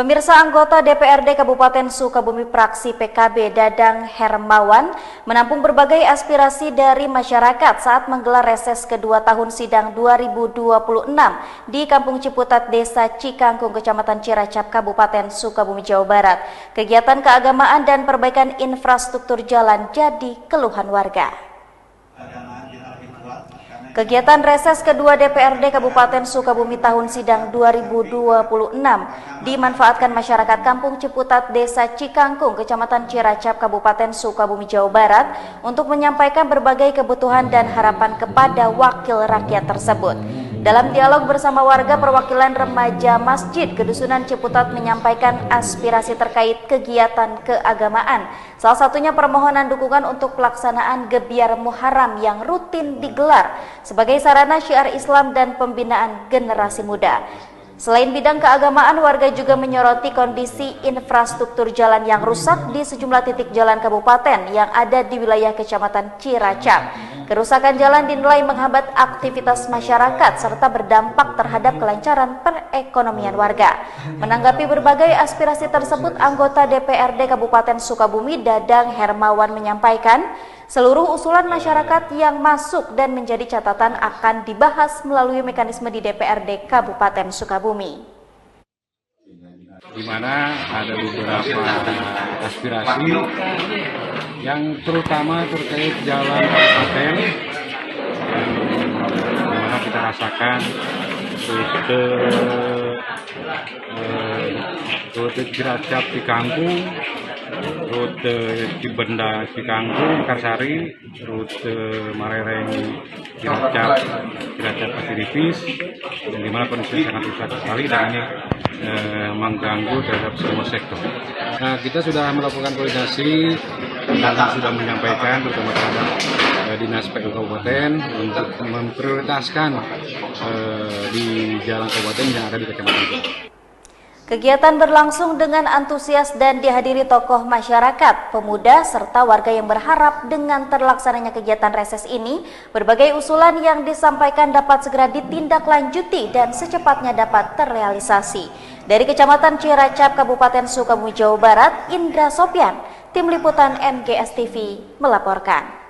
Pemirsa, anggota DPRD Kabupaten Sukabumi Praksi PKB Dadang Hermawan menampung berbagai aspirasi dari masyarakat saat menggelar reses kedua tahun sidang 2026 di Kampung Ciputat, Desa Cikangkung, Kecamatan Ciracap, Kabupaten Sukabumi, Jawa Barat. Kegiatan keagamaan dan perbaikan infrastruktur jalan jadi keluhan warga. Kegiatan reses kedua DPRD Kabupaten Sukabumi tahun sidang 2026 dimanfaatkan masyarakat Kampung Ciputat, Desa Cikangkung, Kecamatan Ciracap, Kabupaten Sukabumi, Jawa Barat untuk menyampaikan berbagai kebutuhan dan harapan kepada wakil rakyat tersebut. Dalam dialog bersama warga, perwakilan remaja Masjid Kedusunan Ciputat menyampaikan aspirasi terkait kegiatan keagamaan. Salah satunya permohonan dukungan untuk pelaksanaan Gebiar Muharram yang rutin digelar sebagai sarana syiar Islam dan pembinaan generasi muda. Selain bidang keagamaan, warga juga menyoroti kondisi infrastruktur jalan yang rusak di sejumlah titik jalan kabupaten yang ada di wilayah Kecamatan Ciracap. Kerusakan jalan dinilai menghambat aktivitas masyarakat serta berdampak terhadap kelancaran perekonomian warga. Menanggapi berbagai aspirasi tersebut, anggota DPRD Kabupaten Sukabumi Dadang Hermawan menyampaikan, seluruh usulan masyarakat yang masuk dan menjadi catatan akan dibahas melalui mekanisme di DPRD Kabupaten Sukabumi. Di mana ada beberapa aspirasi yang terutama terkait jalan kabupaten yang dimana kita rasakan rute Ciracap Cikangkung, rute Cibenda Cikangkung Karsari, rute Marereng Ciracap Pasiripis, yang dimana kondisi sangat rusak sekali dan ini mengganggu terhadap semua sektor. Nah, kita sudah melakukan koordinasi dan sudah menyampaikan terutama terhadap Dinas PU Kabupaten untuk memprioritaskan di jalan kabupaten yang ada di kecamatan itu. Kegiatan berlangsung dengan antusias dan dihadiri tokoh masyarakat, pemuda, serta warga yang berharap dengan terlaksananya kegiatan reses ini, berbagai usulan yang disampaikan dapat segera ditindaklanjuti dan secepatnya dapat terrealisasi. Dari Kecamatan Ciracap, Kabupaten Sukabumi, Jawa Barat, Indra Sopyan, Tim Liputan MGS TV melaporkan.